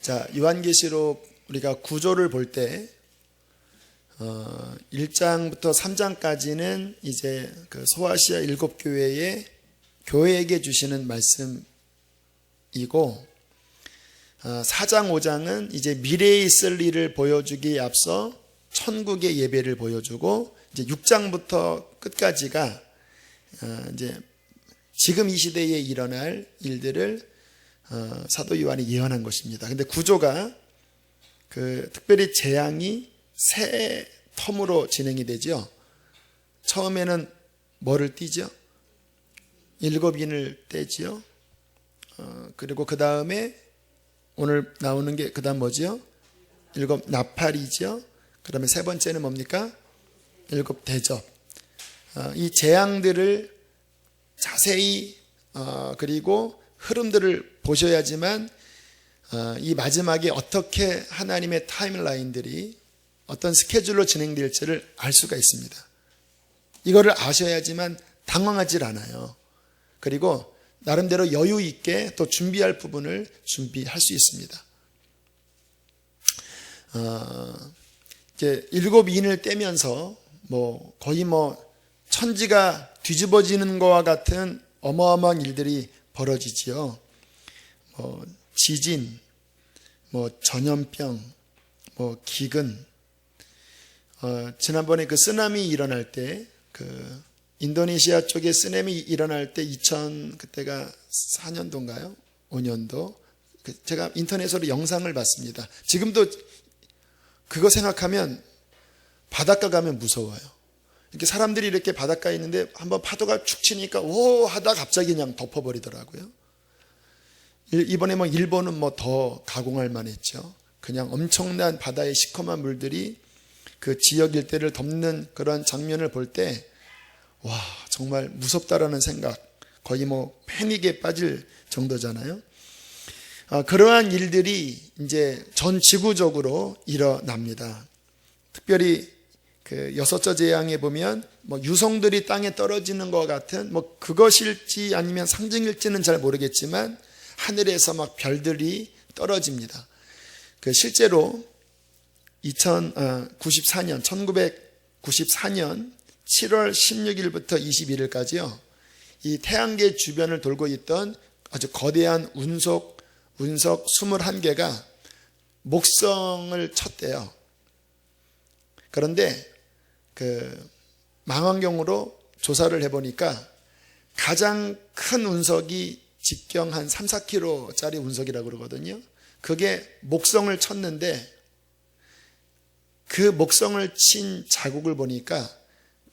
자, 요한계시록 우리가 구조를 볼 때 1장부터 3장까지는 이제 그 소아시아 7교회의 교회에게 주시는 말씀이고 4장 5장은 이제 미래에 있을 일을 보여주기에 앞서 천국의 예배를 보여주고 이제 6장부터 끝까지가 이제 지금 이 시대에 일어날 일들을 사도 요한이 예언한 것입니다. 근데 구조가 특별히 재앙이 세 텀으로 진행이 되죠. 처음에는 뭐를 띠죠? 7인을 떼지요. 그리고 그 다음에 오늘 나오는 게 그 다음 뭐죠? 7 나팔이죠. 그 다음에 세 번째는 뭡니까? 7 대접. 이 재앙들을 자세히 그리고 흐름들을 보셔야지만 이 마지막에 어떻게 하나님의 타임라인들이 어떤 스케줄로 진행될지를 알 수가 있습니다. 이거를 아셔야지만 당황하지 않아요. 그리고 나름대로 여유 있게 또 준비할 부분을 준비할 수 있습니다. 이제 7인을 떼면서 거의 천지가 뒤집어지는 것과 같은 어마어마한 일들이 벌어지지요. 지진, 전염병, 기근. 지난번에 그 쓰나미 일어날 때, 인도네시아 쪽에 쓰나미 일어날 때 그때가 4년도인가요? 5년도. 제가 인터넷으로 영상을 봤습니다. 지금도 그거 생각하면 바닷가 가면 무서워요. 이렇게 사람들이 이렇게 바닷가에 있는데 한번 파도가 축 치니까 오 하다 갑자기 그냥 덮어버리더라고요. 이번에 일본은 더 가공할 만했죠. 그냥 엄청난 바다의 시커먼 물들이 그 지역 일대를 덮는 그런 장면을 볼 때 와 정말 무섭다라는 생각, 거의 패닉에 빠질 정도잖아요. 그러한 일들이 이제 전 지구적으로 일어납니다. 특별히 그 6째 재앙에 보면 유성들이 땅에 떨어지는 것 같은 그것일지 아니면 상징일지는 잘 모르겠지만 하늘에서 별들이 떨어집니다. 실제로 1994년 7월 16일부터 21일까지요. 이 태양계 주변을 돌고 있던 아주 거대한 운석 21개가 목성을 쳤대요. 그런데 망원경으로 조사를 해보니까 가장 큰 운석이 직경 한 3, 4km짜리 운석이라고 그러거든요. 그게 목성을 쳤는데 그 목성을 친 자국을 보니까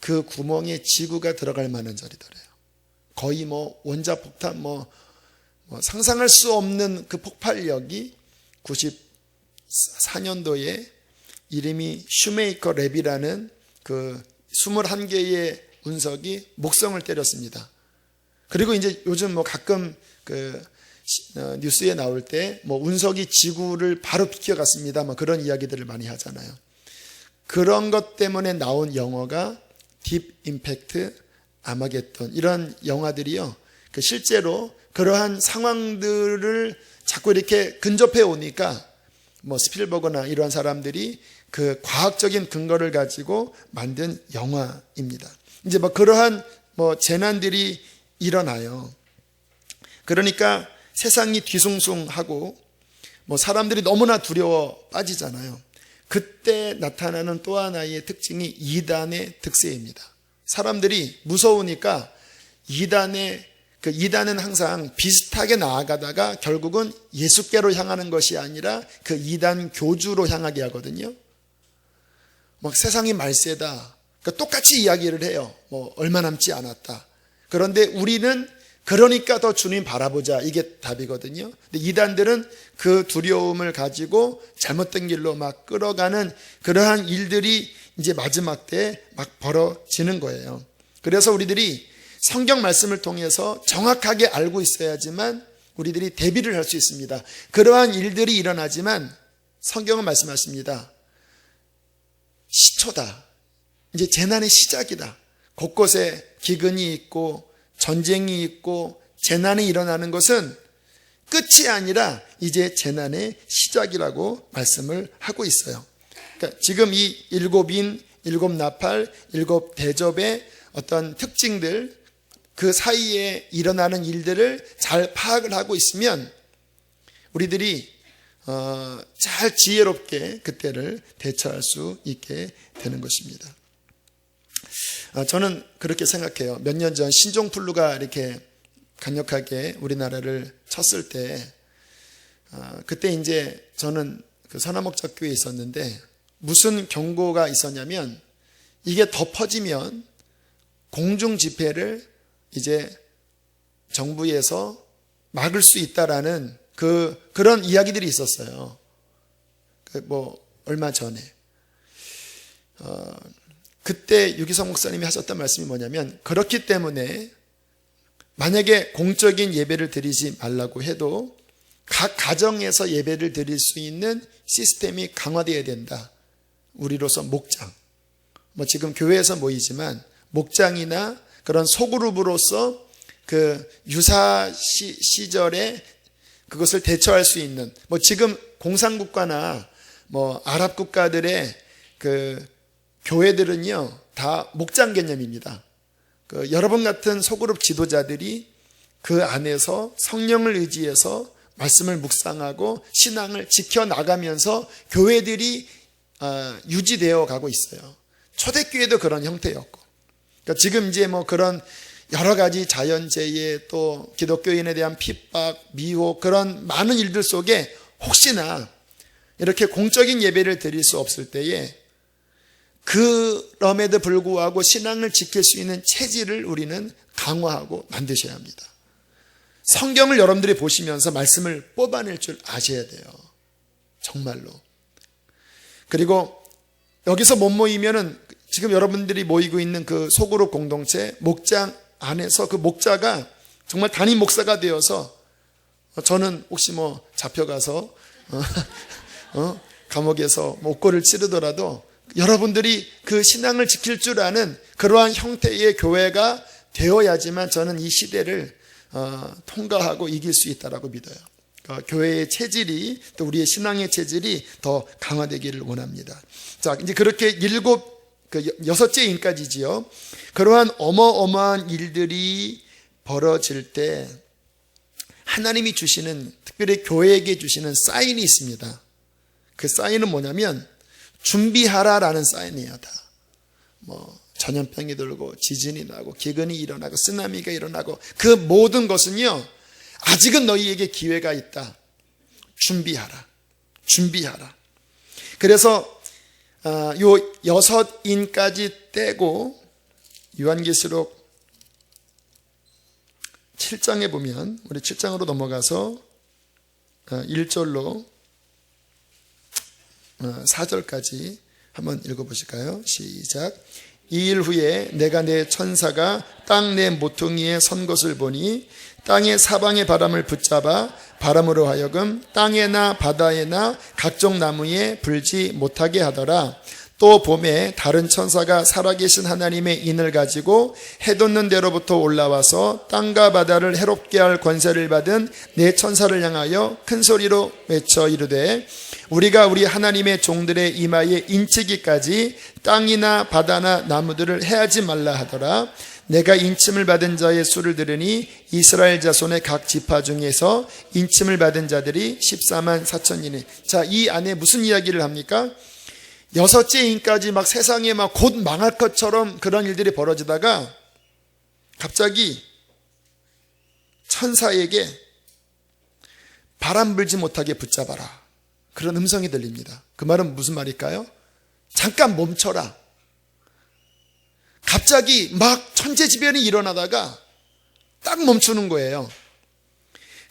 그 구멍에 지구가 들어갈 만한 자리더래요. 거의 원자폭탄 상상할 수 없는 그 폭발력이 94년도에 이름이 슈메이커 랩이라는 그 21개의 운석이 목성을 때렸습니다. 그리고 이제 요즘 가끔 뉴스에 나올 때 운석이 지구를 바로 비켜갔습니다. 그런 이야기들을 많이 하잖아요. 그런 것 때문에 나온 영화가 딥 임팩트, 아마겟돈 이런 영화들이요. 실제로 그러한 상황들을 자꾸 이렇게 근접해 오니까 스필버거나 이러한 사람들이 그 과학적인 근거를 가지고 만든 영화입니다. 이제 그러한 재난들이 일어나요. 그러니까 세상이 뒤숭숭하고 사람들이 너무나 두려워 빠지잖아요. 그때 나타나는 또 하나의 특징이 이단의 특세입니다. 사람들이 무서우니까 이단은 항상 비슷하게 나아가다가 결국은 예수께로 향하는 것이 아니라 그 이단 교주로 향하게 하거든요. 세상이 말세다. 똑같이 이야기를 해요. 얼마 남지 않았다. 그런데 우리는 그러니까 더 주님 바라보자. 이게 답이거든요. 근데 이단들은 그 두려움을 가지고 잘못된 길로 끌어가는 그러한 일들이 이제 마지막 때 벌어지는 거예요. 그래서 우리들이 성경 말씀을 통해서 정확하게 알고 있어야지만 우리들이 대비를 할 수 있습니다. 그러한 일들이 일어나지만 성경은 말씀하십니다. 시초다. 이제 재난의 시작이다. 곳곳에 기근이 있고 전쟁이 있고 재난이 일어나는 것은 끝이 아니라 이제 재난의 시작이라고 말씀을 하고 있어요. 그러니까 지금 이 일곱 인, 일곱 나팔, 일곱 대접의 어떤 특징들, 그 사이에 일어나는 일들을 잘 파악을 하고 있으면 우리들이 잘 지혜롭게 그때를 대처할 수 있게 되는 것입니다. 저는 그렇게 생각해요. 몇 년 전 신종플루가 이렇게 강력하게 우리나라를 쳤을 때, 그때 이제 저는 그 선화목적교회에 있었는데 무슨 경고가 있었냐면, 이게 더 퍼지면 공중 집회를 이제 정부에서 막을 수 있다라는 그런 이야기들이 있었어요. 얼마 전에. 그때 유기성 목사님이 하셨던 말씀이 뭐냐면, 그렇기 때문에 만약에 공적인 예배를 드리지 말라고 해도 각 가정에서 예배를 드릴 수 있는 시스템이 강화되어야 된다. 우리로서 목장, 지금 교회에서 모이지만 목장이나 그런 소그룹으로서 그 유사 시절에 그것을 대처할 수 있는, 지금 공산국가나 아랍 국가들의 그 교회들은요 다 목장 개념입니다. 여러분 같은 소그룹 지도자들이 그 안에서 성령을 의지해서 말씀을 묵상하고 신앙을 지켜나가면서 교회들이 유지되어 가고 있어요. 초대교회도 그런 형태였고, 그러니까 지금 이제 그런 여러 가지 자연재해, 또 기독교인에 대한 핍박, 미혹, 그런 많은 일들 속에 혹시나 이렇게 공적인 예배를 드릴 수 없을 때에 그럼에도 불구하고 신앙을 지킬 수 있는 체질을 우리는 강화하고 만드셔야 합니다. 성경을 여러분들이 보시면서 말씀을 뽑아낼 줄 아셔야 돼요. 정말로. 그리고 여기서 못 모이면은 지금 여러분들이 모이고 있는 그 소그룹 공동체, 목장 안에서 그 목자가 정말 담임 목사가 되어서, 저는 혹시 잡혀가서 감옥에서 목골을 찌르더라도 여러분들이 그 신앙을 지킬 줄 아는 그러한 형태의 교회가 되어야지만 저는 이 시대를 통과하고 이길 수 있다라고 믿어요. 교회의 체질이, 또 우리의 신앙의 체질이 더 강화되기를 원합니다. 자, 이제 그렇게 여섯째 인까지지요. 그러한 어마어마한 일들이 벌어질 때 하나님이 주시는, 특별히 교회에게 주시는 사인이 있습니다. 그 사인은 뭐냐면 준비하라라는 사인이에요. 다 전염병이 들고 지진이 나고 기근이 일어나고 쓰나미가 일어나고 그 모든 것은요, 아직은 너희에게 기회가 있다. 준비하라. 그래서 요 6인까지 떼고 요한계시록 7장에 보면, 우리 7장으로 넘어가서 1절로 4절까지 한번 읽어보실까요? 시작. 이 일 후에 내가 내 천사가 땅 내 모퉁이에 선 것을 보니 땅의 사방의 바람을 붙잡아 바람으로 하여금 땅에나 바다에나 각종 나무에 불지 못하게 하더라. 또 봄에 다른 천사가 살아계신 하나님의 인을 가지고 해 돋는 데로부터 올라와서 땅과 바다를 해롭게 할 권세를 받은 네 천사를 향하여 큰 소리로 외쳐 이르되, 우리가 우리 하나님의 종들의 이마에 인치기까지 땅이나 바다나 나무들을 해하지 말라 하더라. 내가 인침을 받은 자의 수를 들으니 이스라엘 자손의 각 지파 중에서 인침을 받은 자들이 14만 4천이니. 자, 이 안에 무슨 이야기를 합니까? 여섯째 인까지 세상에 곧 망할 것처럼 그런 일들이 벌어지다가 갑자기 천사에게 바람 불지 못하게 붙잡아라, 그런 음성이 들립니다. 그 말은 무슨 말일까요? 잠깐 멈춰라. 갑자기 천재지변이 일어나다가 딱 멈추는 거예요.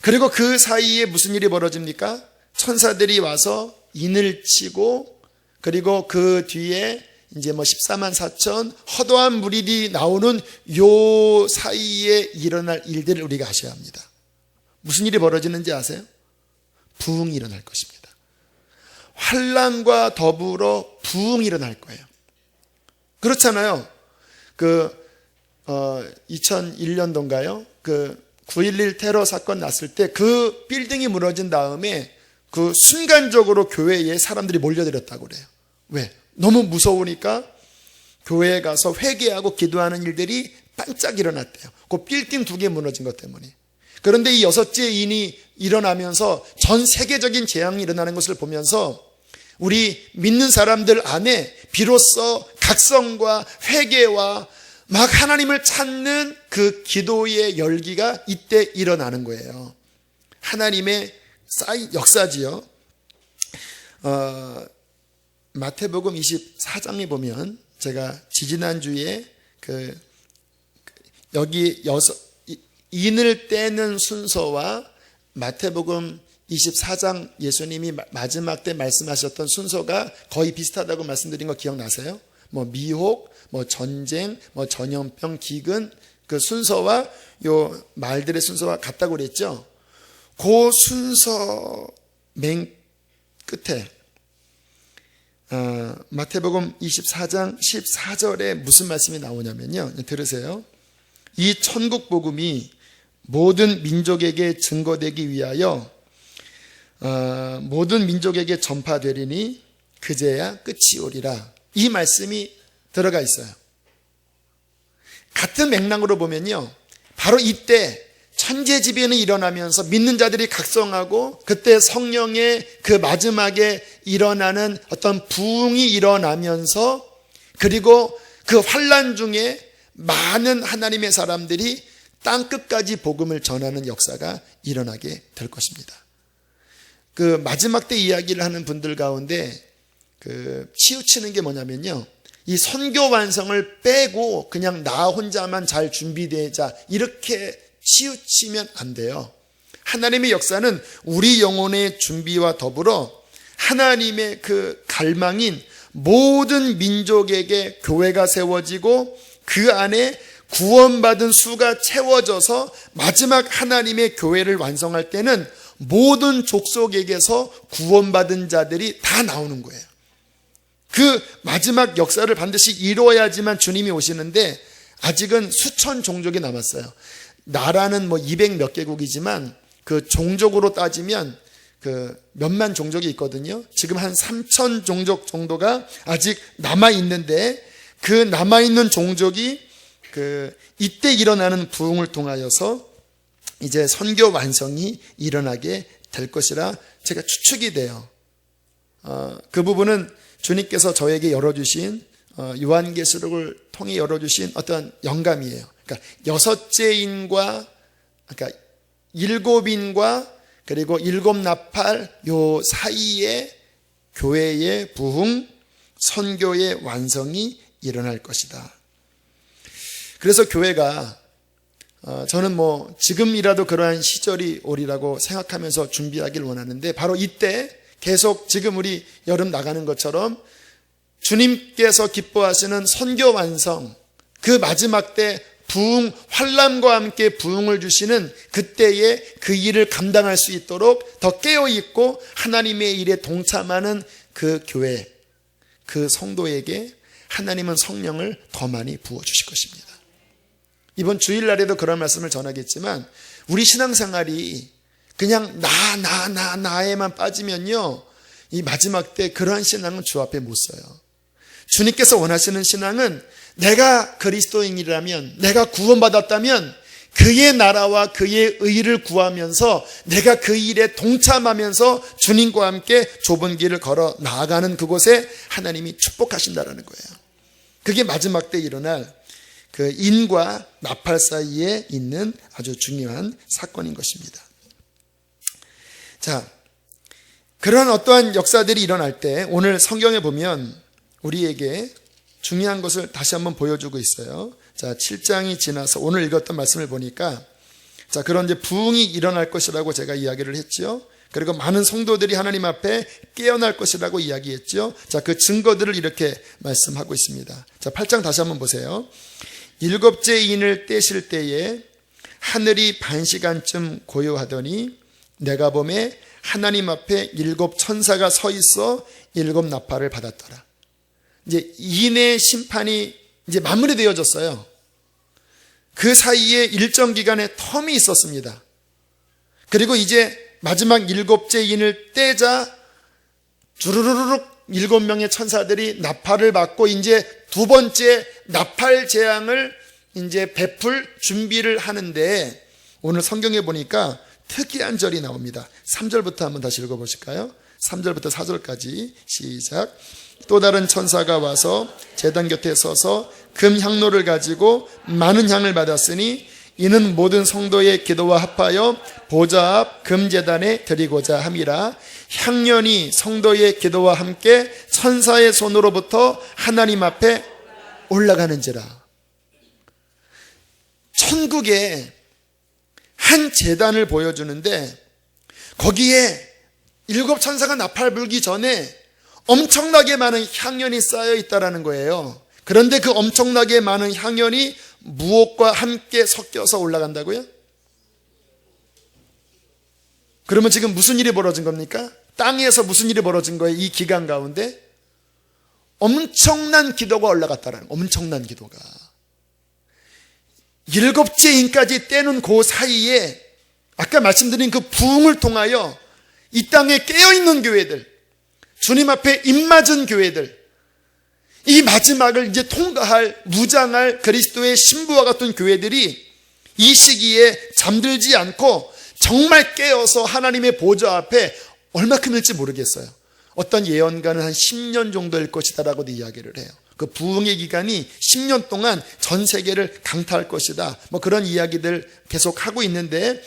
그리고 그 사이에 무슨 일이 벌어집니까? 천사들이 와서 인을 치고, 그리고 그 뒤에 이제 14만 4천 허도한 무리들이 나오는 요 사이에 일어날 일들을 우리가 아셔야 합니다. 무슨 일이 벌어지는지 아세요? 부흥이 일어날 것입니다. 환난과 더불어 부흥이 일어날 거예요. 그렇잖아요. 2001년도인가요? 9.11 테러 사건 났을 때 그 빌딩이 무너진 다음에 그 순간적으로 교회에 사람들이 몰려들었다고 그래요. 왜? 너무 무서우니까 교회에 가서 회개하고 기도하는 일들이 반짝 일어났대요. 그 빌딩 2개 무너진 것 때문에. 그런데 이 6째 인이 일어나면서 전 세계적인 재앙이 일어나는 것을 보면서 우리 믿는 사람들 안에 비로소 각성과 회개와 막 하나님을 찾는 그 기도의 열기가 이때 일어나는 거예요. 하나님의 역사지요. 마태복음 24장에 보면 제가 지지난주에 여기 인을 떼는 순서와 마태복음 24장 예수님이 마지막 때 말씀하셨던 순서가 거의 비슷하다고 말씀드린 거 기억나세요? 뭐 미혹, 뭐 전쟁, 뭐 전염병, 기근 그 순서와 요 말들의 순서가 같다고 그랬죠? 그 순서 맨 끝에 마태복음 24장 14절에 무슨 말씀이 나오냐면요. 들으세요. 이 천국 복음이 모든 민족에게 증거되기 위하여 모든 민족에게 전파되리니 그제야 끝이 오리라. 이 말씀이 들어가 있어요. 같은 맥락으로 보면요, 바로 이때 천재지변이 일어나면서 믿는 자들이 각성하고 그때 성령의 그 마지막에 일어나는 어떤 부흥이 일어나면서 그리고 그 환난 중에 많은 하나님의 사람들이 땅끝까지 복음을 전하는 역사가 일어나게 될 것입니다. 그 마지막 때 이야기를 하는 분들 가운데 치우치는 게 뭐냐면요, 이 선교 완성을 빼고 그냥 나 혼자만 잘 준비되자 이렇게 치우치면 안 돼요. 하나님의 역사는 우리 영혼의 준비와 더불어 하나님의 그 갈망인 모든 민족에게 교회가 세워지고 그 안에 구원받은 수가 채워져서 마지막 하나님의 교회를 완성할 때는 모든 족속에게서 구원받은 자들이 다 나오는 거예요. 그 마지막 역사를 반드시 이루어야지만 주님이 오시는데 아직은 수천 종족이 남았어요. 나라는 뭐 200 몇 개국이지만 그 종족으로 따지면 그 몇만 종족이 있거든요. 지금 한 3천 종족 정도가 아직 남아있는데 그 남아있는 종족이 이때 일어나는 부흥을 통하여서 이제 선교 완성이 일어나게 될 것이라 제가 추측이 돼요. 그 부분은 주님께서 저에게 열어주신 요한계시록을 통해 열어주신 어떤 영감이에요. 그러니까 6인과 그러니까 7인과 그리고 7나팔 요 사이에 교회의 부흥, 선교의 완성이 일어날 것이다. 그래서 교회가 저는 뭐 지금이라도 그러한 시절이 오리라고 생각하면서 준비하길 원하는데 바로 이때 계속 지금 우리 여름 나가는 것처럼 주님께서 기뻐하시는 선교 완성, 그 마지막 때 부흥, 환난과 함께 부흥을 주시는 그때에 그 일을 감당할 수 있도록 더 깨어있고 하나님의 일에 동참하는 그 교회, 그 성도에게 하나님은 성령을 더 많이 부어주실 것입니다. 이번 주일날에도 그런 말씀을 전하겠지만 우리 신앙생활이 그냥 나에만 빠지면요, 이 마지막 때 그러한 신앙은 주 앞에 못 서요. 주님께서 원하시는 신앙은 내가 그리스도인이라면, 내가 구원받았다면 그의 나라와 그의 의를 구하면서 내가 그 일에 동참하면서 주님과 함께 좁은 길을 걸어 나아가는 그곳에 하나님이 축복하신다라는 거예요. 그게 마지막 때 일어날 그 인과 나팔 사이에 있는 아주 중요한 사건인 것입니다. 자, 그런 어떠한 역사들이 일어날 때 오늘 성경에 보면 우리에게 중요한 것을 다시 한번 보여주고 있어요. 자, 7장이 지나서 오늘 읽었던 말씀을 보니까 자, 그런 이제 부흥이 일어날 것이라고 제가 이야기를 했죠. 그리고 많은 성도들이 하나님 앞에 깨어날 것이라고 이야기했죠. 자, 그 증거들을 이렇게 말씀하고 있습니다. 자, 8장 다시 한번 보세요. 7째 인을 떼실 때에 하늘이 반시간쯤 고요하더니 내가 보매 하나님 앞에 7 천사가 서 있어 7 나팔을 받았더라. 이제 인의 심판이 이제 마무리되어졌어요. 그 사이에 일정 기간의 텀이 있었습니다. 그리고 이제 마지막 7째 인을 떼자 주르르륵 7명의 천사들이 나팔을 받고 이제 두 번째 나팔 재앙을 이제 베풀 준비를 하는데, 오늘 성경에 보니까 특이한 절이 나옵니다. 3절부터 한번 다시 읽어보실까요? 3절부터 4절까지 시작. 또 다른 천사가 와서 제단 곁에 서서 금 향로를 가지고 많은 향을 받았으니 이는 모든 성도의 기도와 합하여 보좌 앞 금제단에 드리고자 함이라. 향년이 성도의 기도와 함께 천사의 손으로부터 하나님 앞에 올라가는지라. 천국에 한 제단을 보여주는데, 거기에 7 천사가 나팔 불기 전에 엄청나게 많은 향연이 쌓여 있다라는 거예요. 그런데 그 엄청나게 많은 향연이 무엇과 함께 섞여서 올라간다고요? 그러면 지금 무슨 일이 벌어진 겁니까? 땅에서 무슨 일이 벌어진 거예요? 이 기간 가운데 엄청난 기도가 올라갔다라는, 엄청난 기도가 7째 인까지 떼는 그 사이에 아까 말씀드린 그 부흥을 통하여 이 땅에 깨어있는 교회들, 주님 앞에 입맞은 교회들, 이 마지막을 이제 통과할, 무장할 그리스도의 신부와 같은 교회들이 이 시기에 잠들지 않고 정말 깨어서 하나님의 보좌 앞에 얼마큼일지 모르겠어요. 어떤 예언가는 한 10년 정도일 것이다 라고도 이야기를 해요. 그 부흥의 기간이 10년 동안 전 세계를 강타할 것이다, 뭐 그런 이야기들 계속 하고 있는데,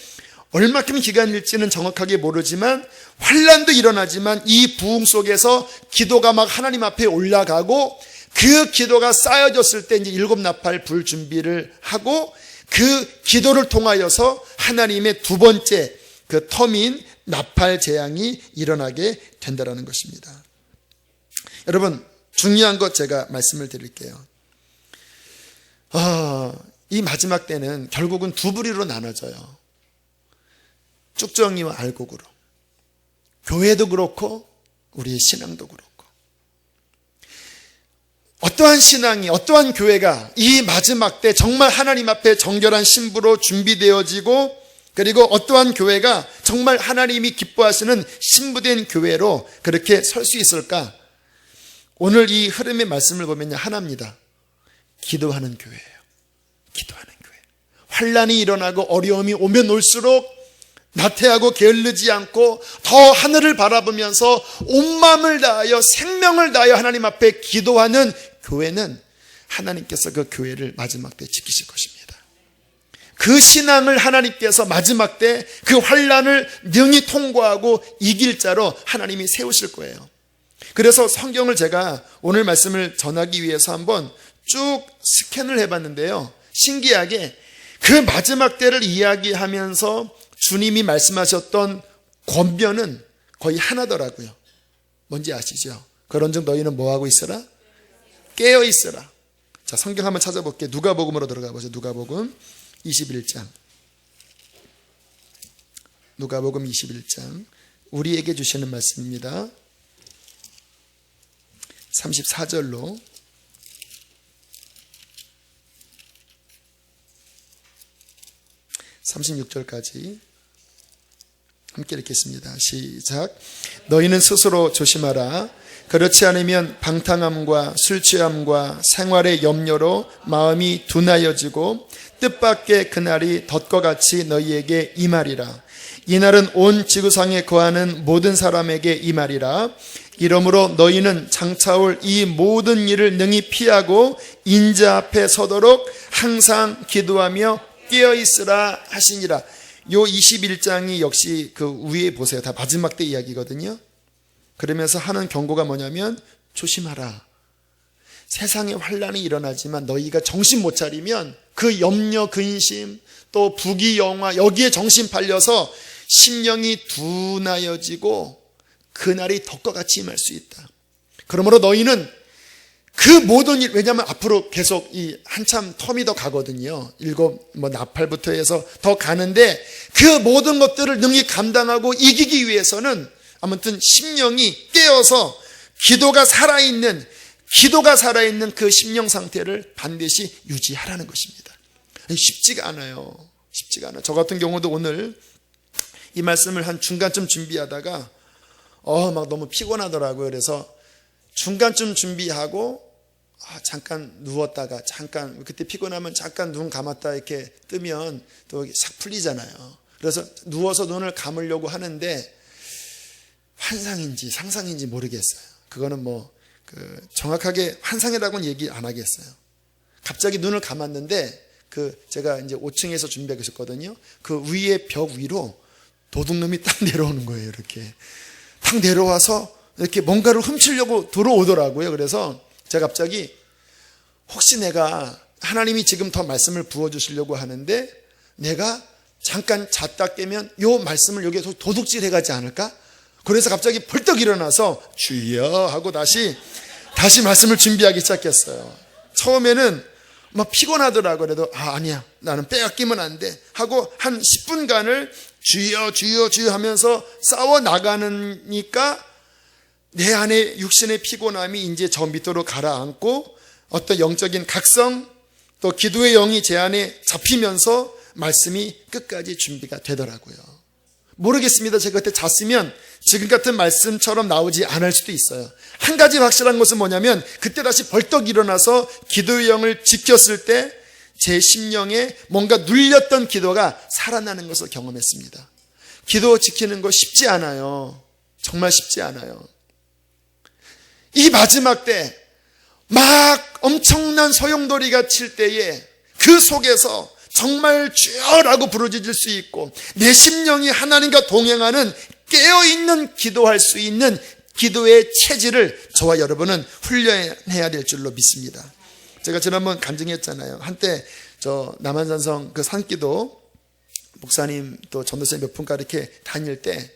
얼마큼 기간일지는 정확하게 모르지만 환란도 일어나지만 이 부흥 속에서 기도가 막 하나님 앞에 올라가고, 그 기도가 쌓여졌을 때 이제 7 나팔 불 준비를 하고, 그 기도를 통하여서 하나님의 두 번째 그 터민 나팔 재앙이 일어나게 된다는 것입니다. 여러분, 중요한 것 제가 말씀을 드릴게요. 이 마지막 때는 결국은 두 부류로 나눠져요. 쭉정이와 알곡으로. 교회도 그렇고 우리의 신앙도 그렇고. 어떠한 신앙이, 어떠한 교회가 이 마지막 때 정말 하나님 앞에 정결한 신부로 준비되어지고, 그리고 어떠한 교회가 정말 하나님이 기뻐하시는 신부된 교회로 그렇게 설 수 있을까? 오늘 이 흐름의 말씀을 보면 하나입니다. 기도하는 교회예요. 기도하는 교회. 환란이 일어나고 어려움이 오면 올수록 나태하고 게을르지 않고 더 하늘을 바라보면서 온 마음을 다하여 생명을 다하여 하나님 앞에 기도하는 교회는 하나님께서 그 교회를 마지막 때 지키실 것입니다. 그 신앙을 하나님께서 마지막 때 그 환란을 능히 통과하고 이길 자로 하나님이 세우실 거예요. 그래서 성경을 제가 오늘 말씀을 전하기 위해서 한번 쭉 스캔을 해봤는데요, 신기하게 그 마지막 때를 이야기하면서 주님이 말씀하셨던 권면은 거의 하나더라고요. 뭔지 아시죠? 그런즉 너희는 뭐하고 있어라? 깨어 있어라. 자, 성경 한번 찾아볼게요. 누가복음으로 들어가 보죠. 누가복음 21장. 누가복음 21장. 우리에게 주시는 말씀입니다. 34절로 36절까지 함께 읽겠습니다. 시작. 너희는 스스로 조심하라. 그렇지 않으면 방탕함과 술취함과 생활의 염려로 마음이 둔하여지고 뜻밖의 그날이 덫과 같이 너희에게 임하리라. 이날은 온 지구상에 거하는 모든 사람에게 임하리라. 이러므로 너희는 장차올 이 모든 일을 능히 피하고 인자 앞에 서도록 항상 기도하며 깨어있으라 하시니라. 요 21장이 역시 그 위에 보세요. 다 마지막 때 이야기거든요. 그러면서 하는 경고가 뭐냐면 조심하라. 세상에 환란이 일어나지만 너희가 정신 못 차리면 그 염려, 근심, 또 부귀영화 여기에 정신 팔려서 심령이 둔하여지고 그날이 덫과 같이 임할 수 있다. 그러므로 너희는 그 모든 일, 왜냐하면 앞으로 계속 이 한참 텀이 더 가거든요. 7 나팔부터 해서 더 가는데 그 모든 것들을 능히 감당하고 이기기 위해서는 아무튼 심령이 깨어서 기도가 살아있는 그 심령 상태를 반드시 유지하라는 것입니다. 쉽지가 않아요. 쉽지가 않아요. 저 같은 경우도 오늘 이 말씀을 한 중간쯤 준비하다가 막 너무 피곤하더라고요. 그래서 중간쯤 준비하고 잠깐 누웠다가 잠깐 그때 피곤하면 잠깐 눈 감았다 이렇게 뜨면 또 싹 풀리잖아요. 그래서 누워서 눈을 감으려고 하는데 환상인지 상상인지 모르겠어요. 그거는 정확하게 환상이라고는 얘기 안 하겠어요. 갑자기 눈을 감았는데 제가 이제 5층에서 준비하고 있었거든요. 그 위에 벽 위로 도둑놈이 딱 내려오는 거예요. 이렇게 딱 내려와서 이렇게 뭔가를 훔치려고 들어오더라고요. 그래서 제가 갑자기 혹시 내가 하나님이 지금 더 말씀을 부어주시려고 하는데 내가 잠깐 잤다 깨면 요 말씀을 여기에 도둑질 해가지 않을까? 그래서 갑자기 벌떡 일어나서 주여 하고 다시 말씀을 준비하기 시작했어요. 처음에는 막 피곤하더라고요. 그래도 아니야 나는 빼앗기면 안 돼 하고 한 10분간을 주여 주여 주여 하면서 싸워 나가니까 내 안에 육신의 피곤함이 이제 저 밑으로 가라앉고 어떤 영적인 각성 또 기도의 영이 제 안에 잡히면서 말씀이 끝까지 준비가 되더라고요. 모르겠습니다. 제가 그때 잤으면 지금 같은 말씀처럼 나오지 않을 수도 있어요. 한 가지 확실한 것은 뭐냐면 그때 다시 벌떡 일어나서 기도의 영을 지켰을 때 제 심령에 뭔가 눌렸던 기도가 살아나는 것을 경험했습니다. 기도 지키는 거 쉽지 않아요. 정말 쉽지 않아요. 이 마지막 때 막 엄청난 소용돌이가 칠 때에 그 속에서 정말 주여라고 부르짖을 수 있고 내 심령이 하나님과 동행하는 깨어있는 기도할 수 있는 기도의 체질을 저와 여러분은 훈련해야 될 줄로 믿습니다. 제가 지난번 간증했잖아요. 한때 저 남한산성 그 산기도 목사님 또 전도사님 몇 분과 이렇게 다닐 때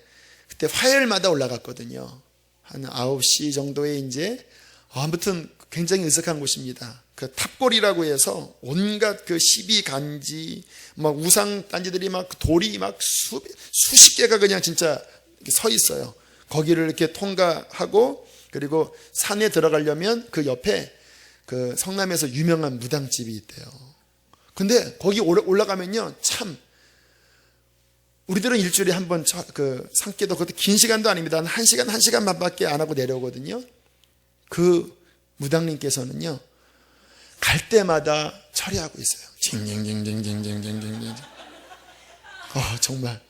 그때 화요일마다 올라갔거든요. 한 9시 정도에 이제 아무튼 굉장히 으슥한 곳입니다. 그 탑골이라고 해서 온갖 그 시비간지 막 우상 단지들이 막 돌이 막 수십 개가 그냥 진짜 서 있어요. 거기를 이렇게 통과하고 그리고 산에 들어가려면 그 옆에 그 성남에서 유명한 무당집이 있대요. 근데 거기 올라가면요 참 우리들은 일주일에 한 번 그 산기도 그것도 긴 시간도 아닙니다. 한 1시간, 1시간 반밖에 안 하고 내려오거든요. 그 무당님께서는요 갈 때마다 처리하고 있어요. 징징징징징징징징징. 정말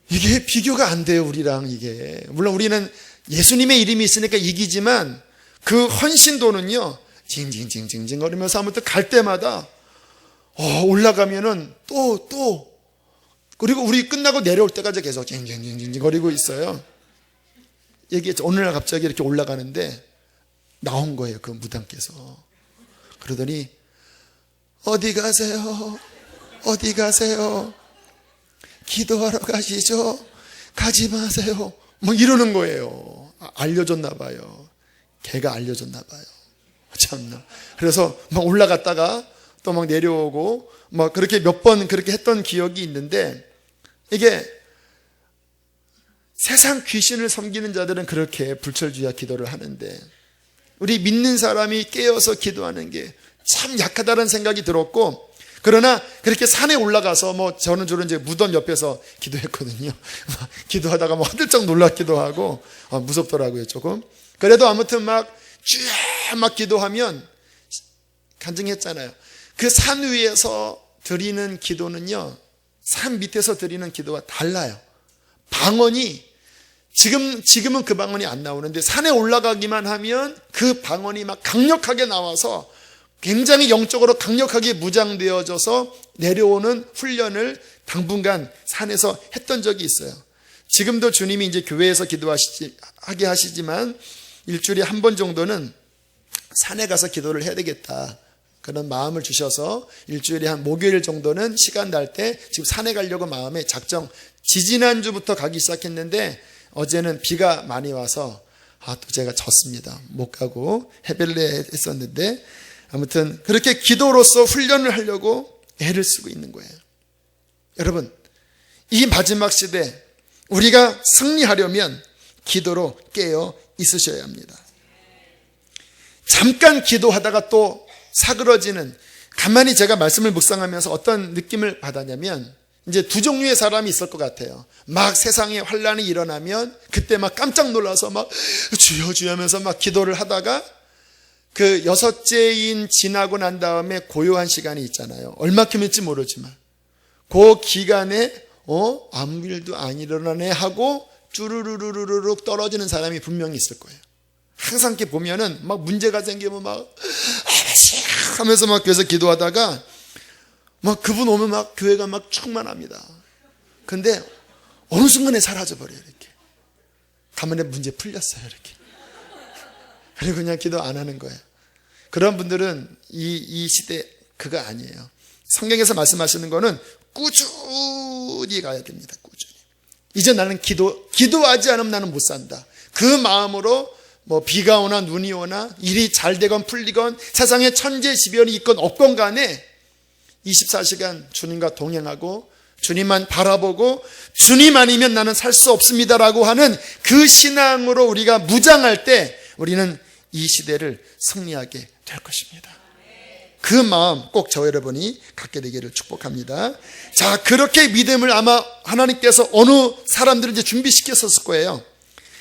이게 비교가 안 돼요. 우리랑 이게. 물론 우리는 예수님의 이름이 있으니까 이기지만 그 헌신도는요 징징징징징 거리면서 아무튼 갈 때마다 올라가면은 또 그리고 우리 끝나고 내려올 때까지 계속 징징징징 거리고 있어요. 얘기했죠. 오늘 갑자기 이렇게 올라가는데 나온 거예요. 그 무당께서. 그러더니 어디 가세요? 어디 가세요? 기도하러 가시죠? 가지 마세요. 뭐 이러는 거예요. 알려줬나 봐요. 걔가 알려줬나 봐요. 참나. 그래서 막 올라갔다가 또 막 내려오고 막 그렇게 몇 번 그렇게 했던 기억이 있는데 이게 세상 귀신을 섬기는 자들은 그렇게 불철주야 기도를 하는데 우리 믿는 사람이 깨어서 기도하는 게 참 약하다는 생각이 들었고 그러나 그렇게 산에 올라가서 저는 주로 이제 무덤 옆에서 기도했거든요. 기도하다가 화들짝 놀랍기도 하고 무섭더라고요 조금. 그래도 아무튼 막 기도하면 간증했잖아요. 그 산 위에서 드리는 기도는요 산 밑에서 드리는 기도와 달라요. 방언이 지금은 그 방언이 안 나오는데 산에 올라가기만 하면 그 방언이 막 강력하게 나와서 굉장히 영적으로 강력하게 무장되어져서 내려오는 훈련을 당분간 산에서 했던 적이 있어요. 지금도 주님이 이제 교회에서 기도하게 하시지만 일주일에 한 번 정도는 산에 가서 기도를 해야 되겠다. 그런 마음을 주셔서 일주일에 한 목요일 정도는 시간 날 때 지금 산에 가려고 마음에 작정 지지난주부터 가기 시작했는데 어제는 비가 많이 와서 또 제가 졌습니다. 못 가고 해벨레 했었는데 아무튼 그렇게 기도로서 훈련을 하려고 애를 쓰고 있는 거예요. 여러분 이 마지막 시대 우리가 승리하려면 기도로 깨어 있으셔야 합니다. 잠깐 기도하다가 또 사그러지는 가만히 제가 말씀을 묵상하면서 어떤 느낌을 받았냐면, 이제 두 종류의 사람이 있을 것 같아요. 막 세상에 환란이 일어나면 그때 막 깜짝 놀라서 막 주여 주여 하면서 막 기도를 하다가 그 여섯째인 지나고 난 다음에 고요한 시간이 있잖아요. 얼마큼일지 모르지만 그 기간에 아무 일도 안 일어나네 하고 쭈르르르르륵 떨어지는 사람이 분명히 있을 거예요. 항상 이렇게 보면은 막 문제가 생기면 막 하면서 막 교회에서 기도하다가 막 그분 오면 막 교회가 막 충만합니다. 근데 어느 순간에 사라져버려요. 이렇게 가만히 문제 풀렸어요. 이렇게 그리고 그냥 기도 안 하는 거예요. 그런 분들은 이 시대 그거 아니에요. 성경에서 말씀하시는 거는 꾸준히 가야 됩니다. 꾸준히. 이제 나는 기도하지 않으면 나는 못 산다. 그 마음으로 뭐 비가 오나 눈이 오나 일이 잘 되건 풀리건 세상에 천재지변이 있건 없건 간에 24시간 주님과 동행하고 주님만 바라보고 주님 아니면 나는 살 수 없습니다라고 하는 그 신앙으로 우리가 무장할 때 우리는 이 시대를 승리하게 될 것입니다. 그 마음 꼭 저 여러분이 갖게 되기를 축복합니다. 자, 그렇게 믿음을 아마 하나님께서 어느 사람들을 이제 준비시켰었을 거예요.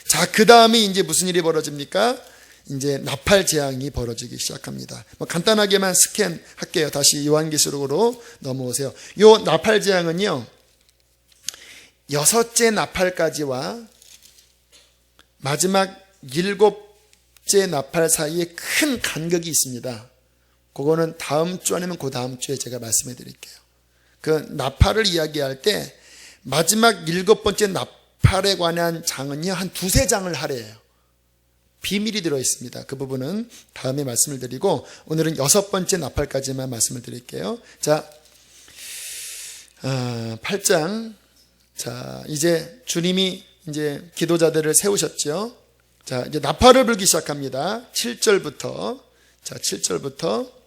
자, 그 다음에 이제 무슨 일이 벌어집니까? 이제 나팔 재앙이 벌어지기 시작합니다. 간단하게만 스캔할게요. 다시 요한계시록으로 넘어오세요. 요 나팔 재앙은요, 여섯째 나팔까지와 마지막 일곱째 나팔 사이에 큰 간격이 있습니다. 그거는 다음 주 아니면 그 다음 주에 제가 말씀해 드릴게요. 그 나팔을 이야기할 때 마지막 일곱 번째 나팔에 관한 장은요, 한 두세 장을 하래요. 비밀이 들어있습니다. 그 부분은 다음에 말씀을 드리고 오늘은 여섯 번째 나팔까지만 말씀을 드릴게요. 자, 8장. 자, 이제 주님이 이제 기도자들을 세우셨죠. 자, 이제 나팔을 불기 시작합니다. 7절부터. 자, 7절부터.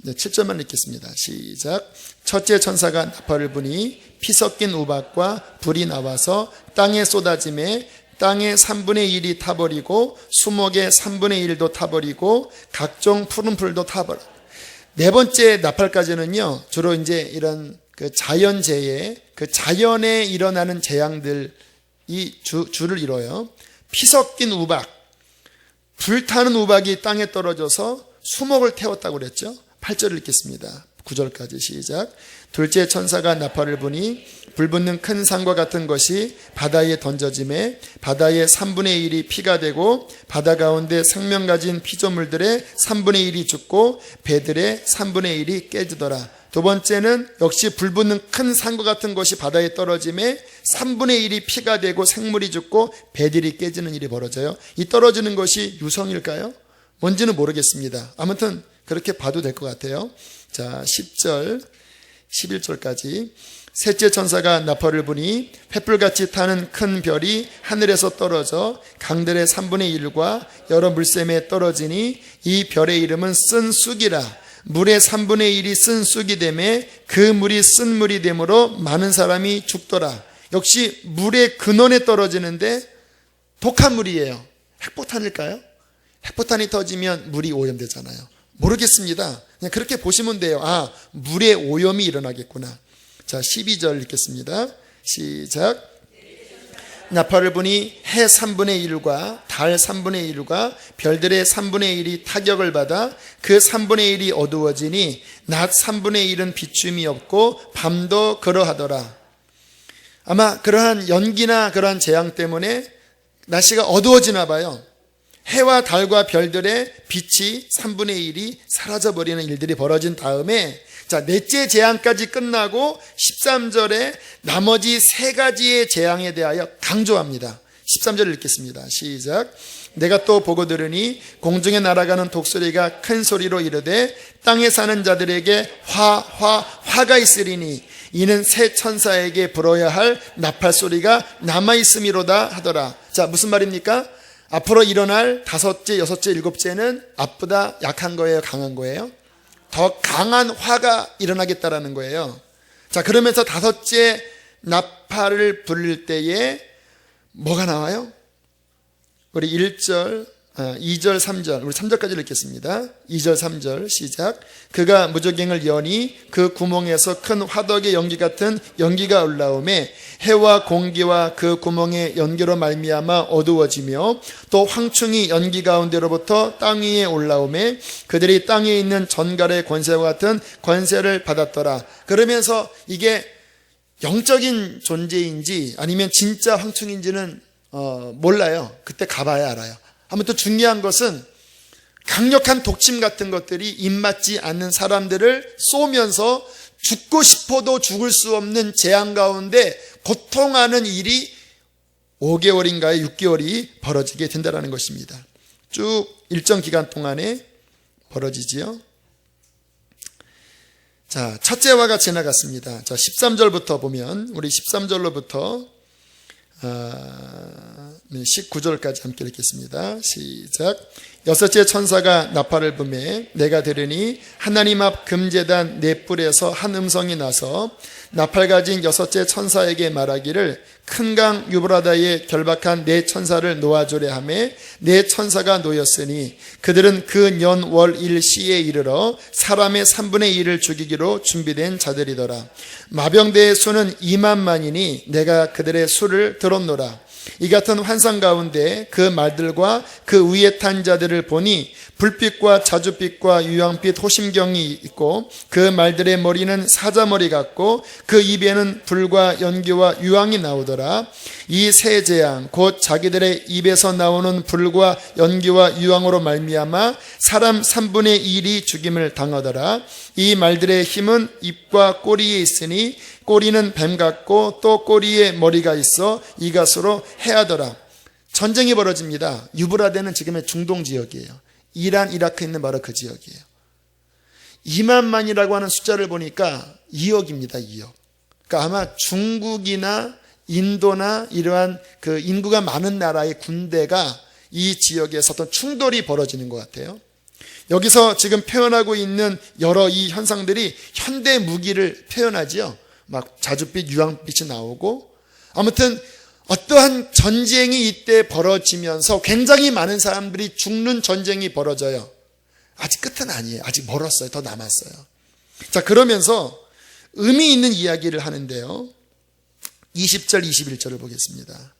네, 7절만 읽겠습니다. 시작. 첫째 천사가 나팔을 부니 피 섞인 우박과 불이 나와서 땅에 쏟아짐에 땅의 3분의 1이 타버리고 수목의 3분의 1도 타버리고 각종 푸른 풀도 타버려. 네 번째 나팔까지는요, 주로 이제 이런 그 자연재해, 그 자연에 일어나는 재앙들이 주를 이뤄요. 피 섞인 우박, 불타는 우박이 땅에 떨어져서 수목을 태웠다고 그랬죠. 8절을 읽겠습니다. 9절까지 시작. 둘째 천사가 나팔을 부니 불붙는 큰 산과 같은 것이 바다에 던져짐에 바다의 3분의 1이 피가 되고 바다 가운데 생명 가진 피조물들의 3분의 1이 죽고 배들의 3분의 1이 깨지더라. 두 번째는 역시 불붙는 큰 산과 같은 것이 바다에 떨어짐에 3분의 1이 피가 되고 생물이 죽고 배들이 깨지는 일이 벌어져요. 이 떨어지는 것이 유성일까요? 뭔지는 모르겠습니다. 아무튼 그렇게 봐도 될 것 같아요. 자, 10절 11절까지. 셋째 천사가 나팔을 부니 횃불같이 타는 큰 별이 하늘에서 떨어져 강들의 3분의 1과 여러 물샘에 떨어지니 이 별의 이름은 쓴 쑥이라. 물의 3분의 1이 쓴 쑥이 되매 그 물이 쓴 물이 되므로 많은 사람이 죽더라. 역시 물의 근원에 떨어지는데 독한 물이에요. 핵폭탄일까요? 핵폭탄이 터지면 물이 오염되잖아요. 모르겠습니다. 그냥 그렇게 보시면 돼요. 아, 물의 오염이 일어나겠구나. 자, 12절 읽겠습니다. 시작. 나팔을 부니 해 3분의 1과 달 3분의 1과 별들의 3분의 1이 타격을 받아 그 3분의 1이 어두워지니 낮 3분의 1은 비춤이 없고 밤도 그러하더라. 아마 그러한 연기나 그러한 재앙 때문에 날씨가 어두워지나 봐요. 해와 달과 별들의 빛이 3분의 1이 사라져버리는 일들이 벌어진 다음에, 자, 넷째 재앙까지 끝나고 13절에 나머지 세 가지의 재앙에 대하여 강조합니다. 13절을 읽겠습니다. 시작. 내가 또 보고 들으니 공중에 날아가는 독수리가 큰 소리로 이르되 땅에 사는 자들에게 화가 있으리니 이는 새 천사에게 불어야 할 나팔 소리가 남아있음이로다 하더라. 자, 무슨 말입니까? 앞으로 일어날 다섯째, 여섯째, 일곱째는 앞보다 약한 거예요? 강한 거예요? 더 강한 화가 일어나겠다라는 거예요. 자, 그러면서 다섯째 나팔을 불릴 때에 뭐가 나와요? 우리 1절, 2절 3절 우리 3절까지 읽겠습니다. 2절 3절 시작. 그가 무저갱을 여니 그 구멍에서 큰 화덕의 연기 같은 연기가 올라오매 해와 공기와 그 구멍의 연기로 말미암아 어두워지며 또 황충이 연기 가운데로부터 땅 위에 올라오매 그들이 땅에 있는 전갈의 권세와 같은 권세를 받았더라. 그러면서 이게 영적인 존재인지 아니면 진짜 황충인지는 몰라요. 그때 가봐야 알아요. 아무튼 중요한 것은 강력한 독침 같은 것들이 입맞지 않는 사람들을 쏘면서 죽고 싶어도 죽을 수 없는 재앙 가운데 고통하는 일이 5개월인가요? 6개월이 벌어지게 된다는 것입니다. 쭉 일정 기간 동안에 벌어지지요. 자, 첫째화가 지나갔습니다. 자, 13절부터 보면 우리 13절로부터 19절까지 함께 읽겠습니다. 시작. 여섯째 천사가 나팔을 부매 내가 들으니 하나님 앞 금제단 네 뿔에서 한 음성이 나서 나팔 가진 여섯째 천사에게 말하기를 큰 강 유브라다에 결박한 네 천사를 놓아주려 하매 네 천사가 놓였으니 그들은 그 년 월 일 시에 이르러 사람의 3분의 1을 죽이기로 준비된 자들이더라. 마병대의 수는 2만만이니 내가 그들의 수를 들었노라. 이 같은 환상 가운데 그 말들과 그 위에 탄 자들을 보니 불빛과 자줏빛과 유황빛 호심경이 있고 그 말들의 머리는 사자머리 같고 그 입에는 불과 연기와 유황이 나오더라. 이 세 재앙 곧 자기들의 입에서 나오는 불과 연기와 유황으로 말미암아 사람 3분의 1이 죽임을 당하더라. 이 말들의 힘은 입과 꼬리에 있으니 꼬리는 뱀 같고 또 꼬리에 머리가 있어 이것으로 해하더라. 전쟁이 벌어집니다. 유브라데는 지금의 중동 지역이에요. 이란, 이라크 있는 바로 그 지역이에요. 2만만이라고 하는 숫자를 보니까 2억입니다. 2억. 그러니까 아마 중국이나 인도나 이러한 그 인구가 많은 나라의 군대가 이 지역에서 어떤 충돌이 벌어지는 것 같아요. 여기서 지금 표현하고 있는 여러 이 현상들이 현대 무기를 표현하지요. 막 자줏빛, 유황빛이 나오고 아무튼 어떠한 전쟁이 이때 벌어지면서 굉장히 많은 사람들이 죽는 전쟁이 벌어져요. 아직 끝은 아니에요. 아직 멀었어요. 더 남았어요. 자, 그러면서 의미 있는 이야기를 하는데요. 20절, 21절을 보겠습니다.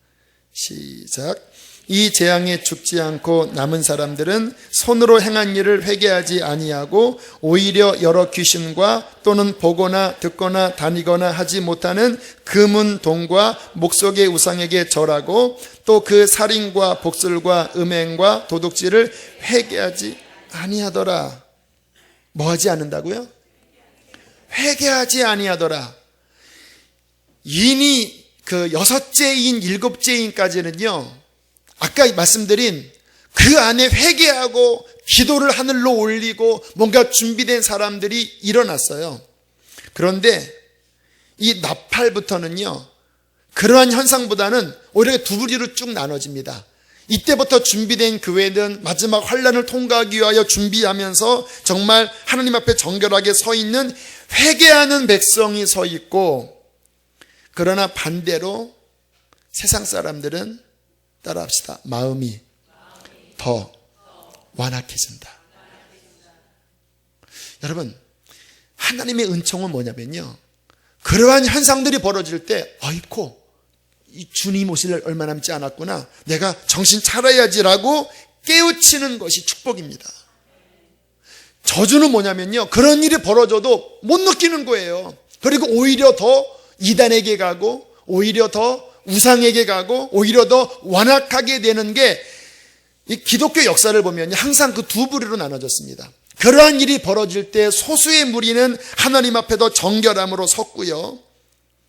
시작. 이 재앙에 죽지 않고 남은 사람들은 손으로 행한 일을 회개하지 아니하고 오히려 여러 귀신과 또는 보거나 듣거나 다니거나 하지 못하는 금은 동과 목석의 우상에게 절하고 또 그 살인과 복술과 음행과 도둑질을 회개하지 아니하더라. 뭐 하지 않는다고요? 회개하지 아니하더라. 인이 그 여섯째인 일곱째인까지는요, 아까 말씀드린 그 안에 회개하고 기도를 하늘로 올리고 뭔가 준비된 사람들이 일어났어요. 그런데 이 나팔부터는요, 그러한 현상보다는 오히려 두 부류로 쭉 나눠집니다. 이때부터 준비된 교회는 마지막 환난을 통과하기 위하여 준비하면서 정말 하나님 앞에 정결하게 서 있는 회개하는 백성이 서 있고, 그러나 반대로 세상 사람들은 따라합시다. 마음이 더 완악해진다. 여러분, 하나님의 은총은 뭐냐면요, 그러한 현상들이 벌어질 때 아이고 이 주님 오실 얼마 남지 않았구나, 내가 정신 차려야지라고 깨우치는 것이 축복입니다. 저주는 뭐냐면요, 그런 일이 벌어져도 못 느끼는 거예요. 그리고 오히려 더 이단에게 가고 오히려 더 우상에게 가고 오히려 더 완악하게 되는 게 이 기독교 역사를 보면 항상 그 두 부류로 나눠졌습니다. 그러한 일이 벌어질 때 소수의 무리는 하나님 앞에 더 정결함으로 섰고요,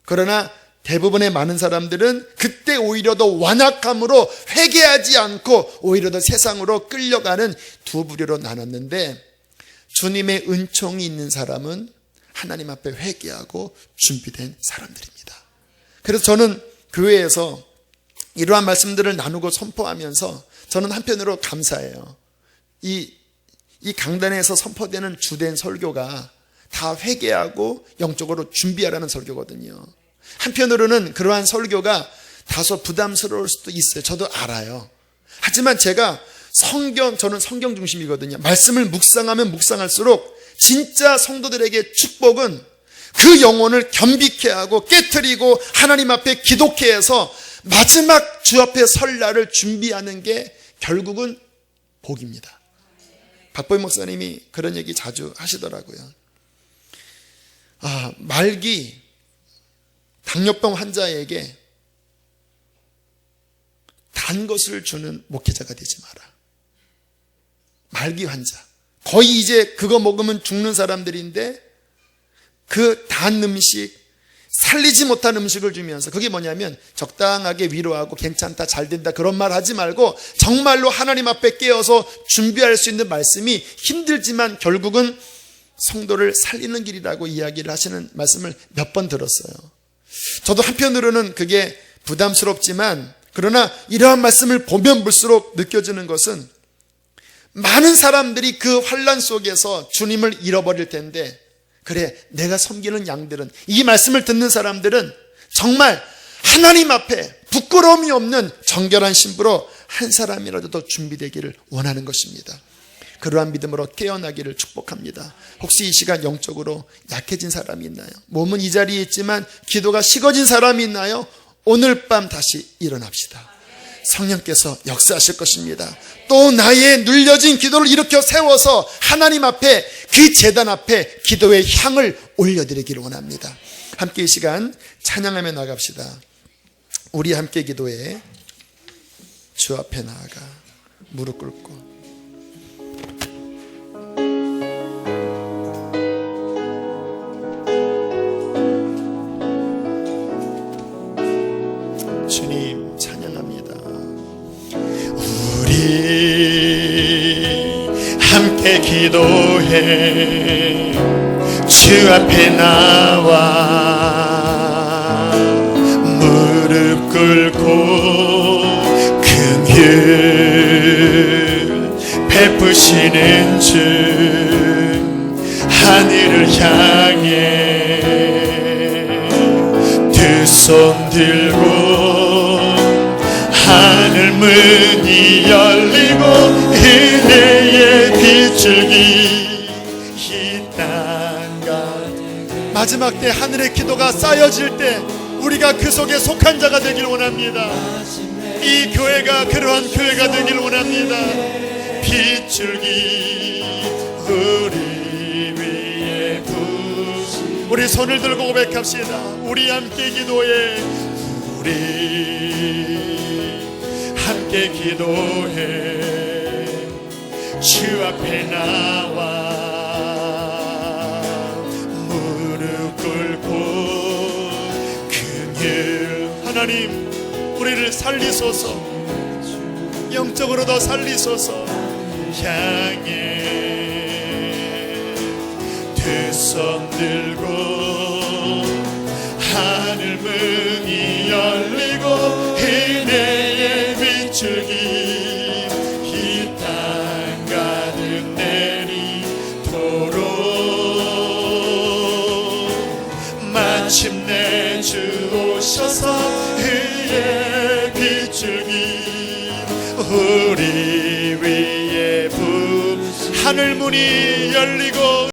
그러나 대부분의 많은 사람들은 그때 오히려 더 완악함으로 회개하지 않고 오히려 더 세상으로 끌려가는 두 부류로 나눴는데, 주님의 은총이 있는 사람은 하나님 앞에 회개하고 준비된 사람들입니다. 그래서 저는 교회에서 이러한 말씀들을 나누고 선포하면서 저는 한편으로 감사해요. 이 강단에서 선포되는 주된 설교가 다 회개하고 영적으로 준비하라는 설교거든요. 한편으로는 그러한 설교가 다소 부담스러울 수도 있어요. 저도 알아요. 하지만 제가 저는 성경 중심이거든요. 말씀을 묵상하면 묵상할수록 진짜 성도들에게 축복은 그 영혼을 겸비케 하고 깨트리고 하나님 앞에 기독케 해서 마지막 주 앞에 설 날을 준비하는 게 결국은 복입니다. 박보희 목사님이 그런 얘기 자주 하시더라고요. 말기 당뇨병 환자에게 단 것을 주는 목회자가 되지 마라. 말기 환자, 거의 이제 그거 먹으면 죽는 사람들인데 그 단 음식, 살리지 못한 음식을 주면서, 그게 뭐냐면 적당하게 위로하고 괜찮다, 잘 된다 그런 말 하지 말고 정말로 하나님 앞에 깨어서 준비할 수 있는 말씀이 힘들지만 결국은 성도를 살리는 길이라고 이야기를 하시는 말씀을 몇 번 들었어요. 저도 한편으로는 그게 부담스럽지만, 그러나 이러한 말씀을 보면 볼수록 느껴지는 것은 많은 사람들이 그 환난 속에서 주님을 잃어버릴 텐데, 그래, 내가 섬기는 양들은, 이 말씀을 듣는 사람들은 정말 하나님 앞에 부끄러움이 없는 정결한 신부로 한 사람이라도 더 준비되기를 원하는 것입니다. 그러한 믿음으로 깨어나기를 축복합니다. 혹시 이 시간 영적으로 약해진 사람이 있나요? 몸은 이 자리에 있지만 기도가 식어진 사람이 있나요? 오늘 밤 다시 일어납시다. 성령께서 역사하실 것입니다. 또 나의 눌려진 기도를 일으켜 세워서 하나님 앞에, 그 제단 앞에 기도의 향을 올려드리기를 원합니다. 함께 이 시간 찬양하며 나갑시다. 우리 함께 기도해. 주 앞에 나아가 무릎 꿇고 주님 찬양합니다. 우리 함께 기도해. 주 앞에 나와 무릎 꿇고 긍휼 베푸시는 주 하늘을 향해 두 손 들고 하늘 문이 열리고 은혜의 빛줄기 이 땅가. 마지막 때 하늘의 기도가 쌓여질 때 우리가 그 속에 속한 자가 되길 원합니다. 이 교회가 그러한 교회가 되길 원합니다. 빛줄기 우리 위에 부시. 우리 손을 들고 고백합시다. 우리 함께 기도해. 우리 함께 기도해. 주 앞에 나와 무릎 꿇고 긍휼. 하나님, 우리를 살리소서. 영적으로 더 살리소서. 향해 두 손 들고 하늘 문이 열리고 은혜의 빛줄기 이 땅 가득 내리도록 마침내 주 오셔서 그의 빛줄기 우리 위에 하늘 문이 열리고